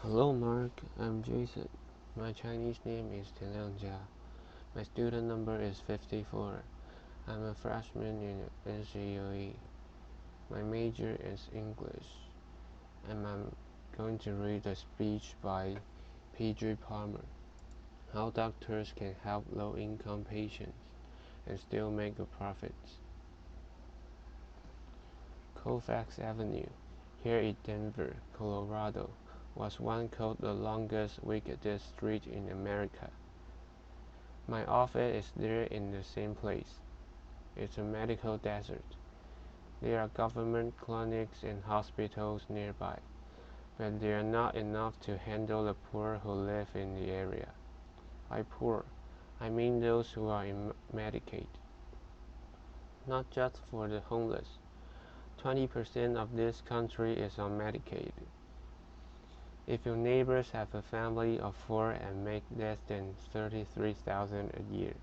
Hello Mark, I'm Jason. My Chinese name is Tianliangjia. My student number is 54. I'm a freshman in NCUE. My major is English, and I'm going to read a speech by Parmar. How doctors can help low-income patients and still make a profit. Colfax Avenue, here in Denver, Colorado, was once called the longest, wickedest street in America. My office is there in the same place. It's a medical desert. There are government clinics and hospitals nearby, but they are not enough to handle the poor who live in the area. By poor, I mean those who are in Medicaid. Not just for the homeless. 20% of this country is on Medicaid. If your neighbors have a family of 4 and make less than $33,000 a year,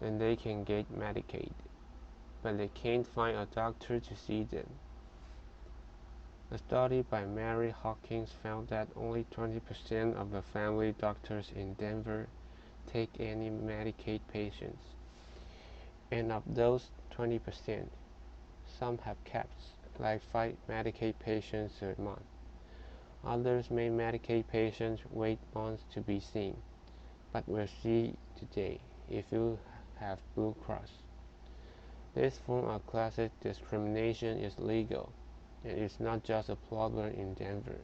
then they can get Medicaid, but they can't find a doctor to see them. A study by Mary Hawkins found that only 20% of the family doctors in Denver take any Medicaid patients. And of those 20%, some have caps, like 5 Medicaid patients a month. Others make Medicaid patients wait months to be seen, but we'll see today if you have Blue Cross. This form of classic discrimination is legal, and it's not just a problem in Denver.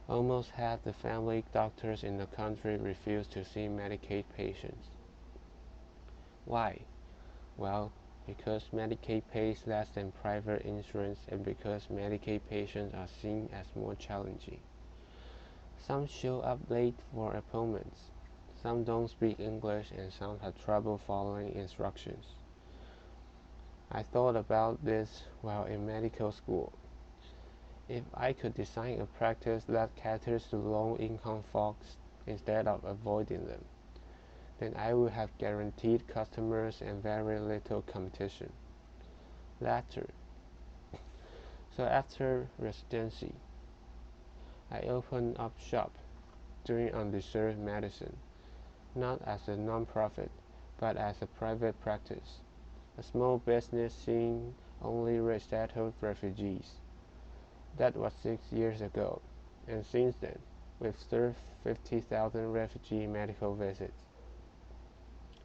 Almost half the family doctors in the country refuse to see Medicaid patients. Why? Well, because Medicaid pays less than private insurance and because Medicaid patients are seen as more challenging. Some show up late for appointments, some don't speak English, and some have trouble following instructions. I thought about this while in medical school. If I could design a practice that caters to low-income folks instead of avoiding them, then I would have guaranteed customers and very little competition. Later, so after residency, I opened up shop doing underserved medicine, not as a non-profit, but as a private practice, a small business seeing only resettled refugees. That was 6 years ago, and since then, we've served 50,000 refugee medical visits.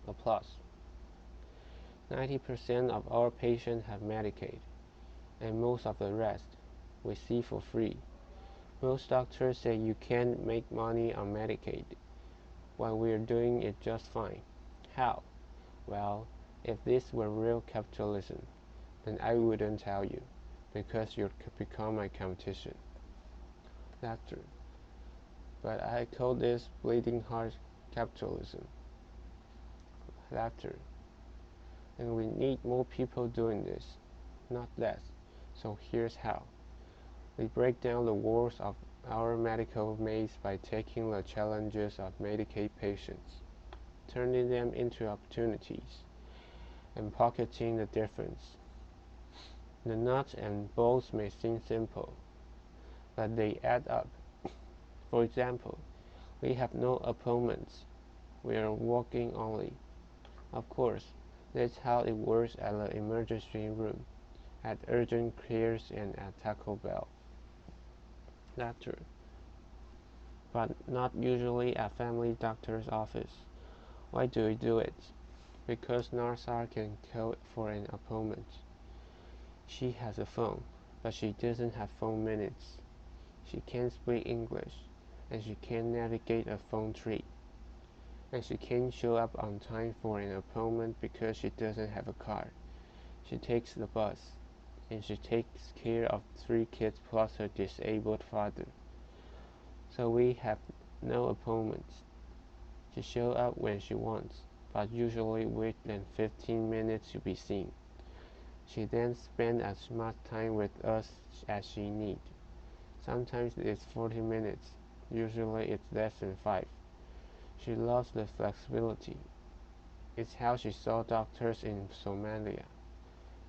Applause. 90% of our patients have Medicaid, and most of the rest we see for free. Most doctors say you can't make money on Medicaid, while we're doing it just fine. How? Well, if this were real capitalism, then I wouldn't tell you, because you'd become my competition. Doctor. But I call this bleeding heart capitalism. Laughter. And we need more people doing this, not less. So here's how. We break down the walls of our medical maze by taking the challenges of Medicaid patients, turning them into opportunities, and pocketing the difference. The nuts and bolts may seem simple, but they add up. For example, we have no appointments. We are walking only. Of course, that's how it works at the emergency room, at urgent cares, and at Taco Bell. Doctor. But not usually at family doctor's office. Why do we do it? Because Narsar can call for an appointment. She has a phone, but she doesn't have phone minutes. She can't speak English, and she can't navigate a phone tree. And she can't show up on time for an appointment because she doesn't have a car. She takes the bus, and she takes care of 3 kids plus her disabled father. So we have no appointments. She shows up when she wants, but usually within 15 minutes to be seen. She then spends as much time with us as she needs. Sometimes it's 40 minutes, usually it's less than 5. She loves the flexibility. It's how she saw doctors in Somalia,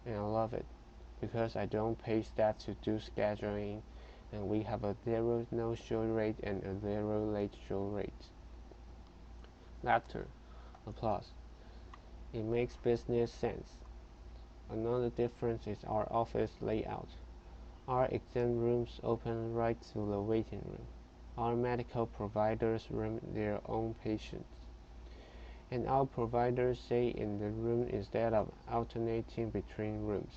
and I love it, because I don't pay staff to do scheduling, and we have a zero no-show rate and a zero late show rate. Laughter, applause. It makes business sense. Another difference is our office layout. Our exam rooms open right to the waiting room. Our medical providers room their own patients. And our providers stay in the room instead of alternating between rooms.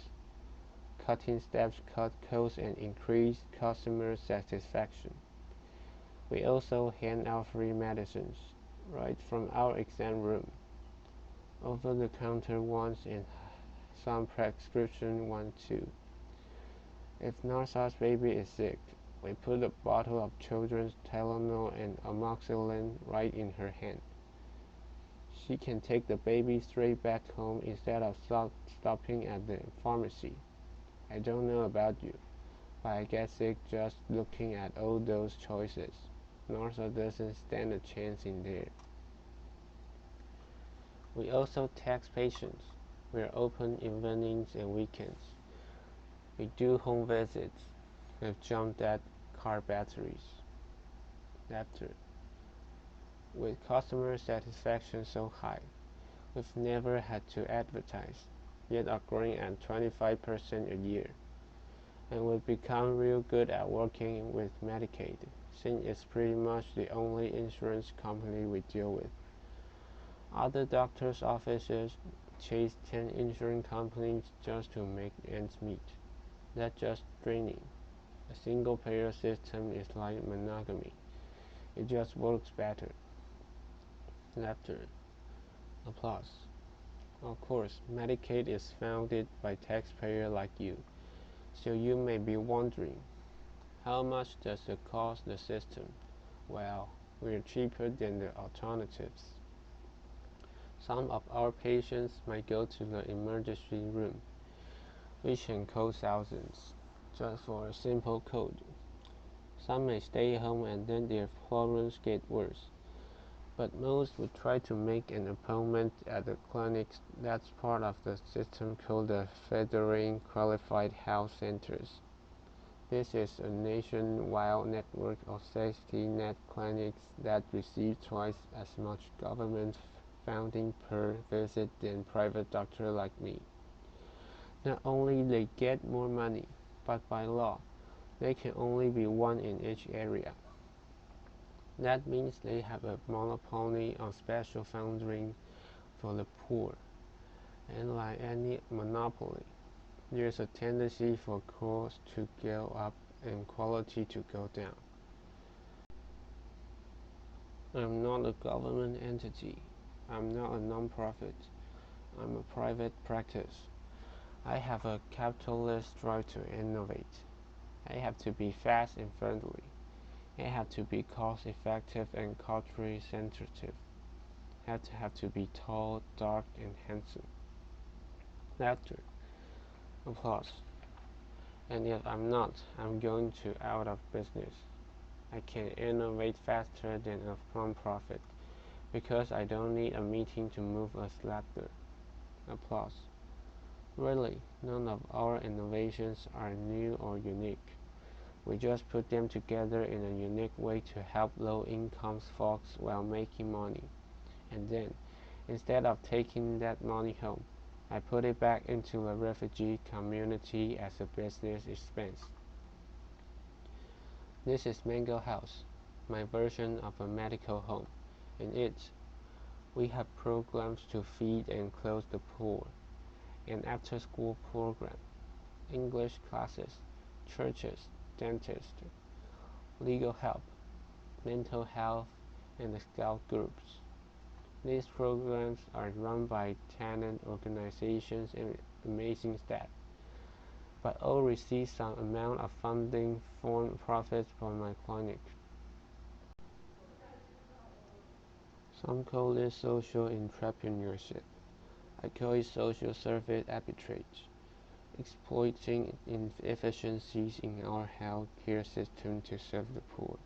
Cutting steps cut costs and increase customer satisfaction. We also hand out free medicines right from our exam room, over-the-counter ones and some prescription ones too. If Narsa's baby is sick, we put a bottle of children's Tylenol and amoxicillin right in her hand. She can take the baby straight back home instead of stopping at the pharmacy. I don't know about you, but I get sick just looking at all those choices. Narsa doesn't stand a chance in there. We also text patients. We're open evenings and weekends. We do home visits. We've jumped that car batteries. After, with customer satisfaction so high, we've never had to advertise, yet are growing at 25% a year. And we've become real good at working with Medicaid, since it's pretty much the only insurance company we deal with. Other doctors' offices chase 10 insurance companies just to make ends meet. That's just draining. A single payer system is like monogamy. It just works better. Laughter. Applause. Of course, Medicaid is funded by taxpayers like you. So you may be wondering, how much does it cost the system? Well, we're cheaper than the alternatives. Some of our patients might go to the emergency room, which can cost thousands, just for a simple code. Some may stay home and then their problems get worse. But most would try to make an appointment at the clinics. That's part of the system called the Federated Qualified Health Centers. This is a nationwide network of safety net clinics that receive twice as much government funding per visit than private doctors like me. Not only they get more money, but by law, there can only be one in each area. That means they have a monopoly on special funding for the poor. And like any monopoly, there's a tendency for costs to go up and quality to go down. I'm not a government entity. I'm not a non-profit. I'm a private practice. I have a capitalist drive to innovate. I have to be fast and friendly. I have to be cost-effective and culturally sensitive. I have to be tall, dark, and handsome. Laughter. Applause. And if I'm not, I'm going to out of business. I can innovate faster than a non-profit because I don't need a meeting to move us laughter. Applause. Really, none of our innovations are new or unique. We just put them together in a unique way to help low-income folks while making money. And then, instead of taking that money home, I put it back into the refugee community as a business expense. This is Mango House, my version of a medical home. In it, we have programs to feed and clothe the poor, an after-school program, English classes, churches, dentists, legal help, mental health, and the scout groups. These programs are run by tenant organizations and amazing staff, but all receive some amount of funding from profits from my clinic. Some call this social entrepreneurship. I call it social service arbitrage, exploiting inefficiencies in our health care system to serve the poor.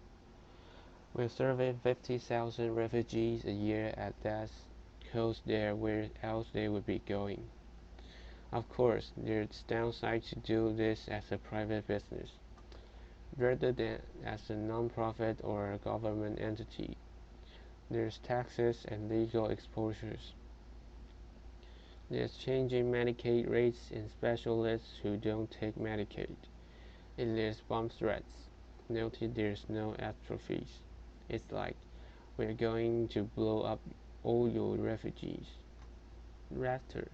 We survey 50,000 refugees a year at that coast there where else they would be going. Of course, there's downside to do this as a private business. rather than as a non-profit or a government entity. There's taxes and legal exposures. There's changing Medicaid rates in specialists who don't take Medicaid. And there's bomb threats. Notice there's no atrophies. It's like we're going to blow up all your refugees. Raptor.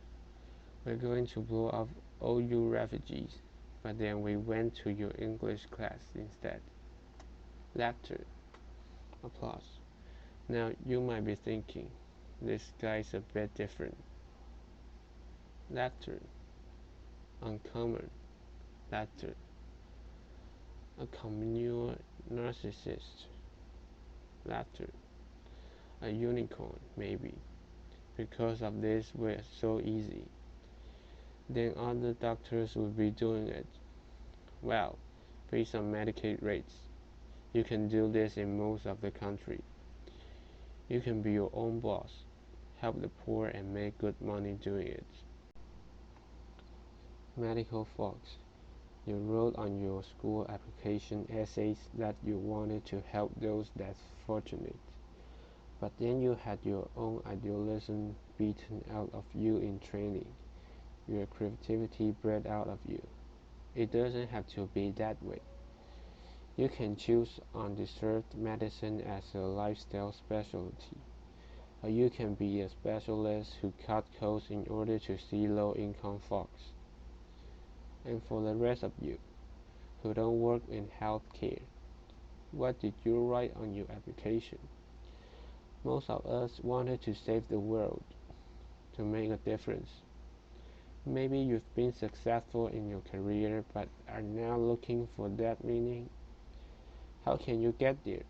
We're going to blow up all you refugees. But then we went to your English class instead. Laughter. Applause. Now you might be thinking, this guy's a bit different. Laughter. Uncommon. Laughter. A communal narcissist. Laughter. A unicorn, maybe. Because of this, we're so easy. Then other doctors will be doing it. Well, based on Medicaid rates, you can do this in most of the country. You can be your own boss, help the poor and make good money doing it. Medical folks, you wrote on your school application essays that you wanted to help those less fortunate. But then you had your own idealism beaten out of you in training, your creativity bred out of you. It doesn't have to be that way. You can choose undeserved medicine as a lifestyle specialty, or you can be a specialist who cut costs in order to see low-income folks. And for the rest of you, who don't work in healthcare, what did you write on your application? Most of us wanted to save the world, to make a difference. Maybe you've been successful in your career but are now looking for that meaning. How can you get there?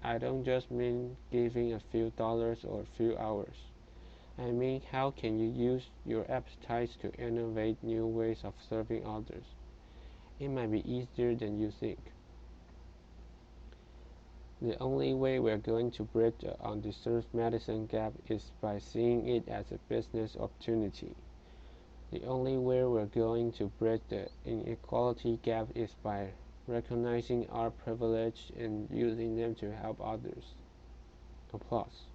I don't just mean giving a few dollars or a few hours. I mean, how can you use your appetites to innovate new ways of serving others? It might be easier than you think. The only way we're going to bridge the undeserved medicine gap is by seeing it as a business opportunity. The only way we're going to bridge the inequality gap is by recognizing our privilege and using them to help others. Applause.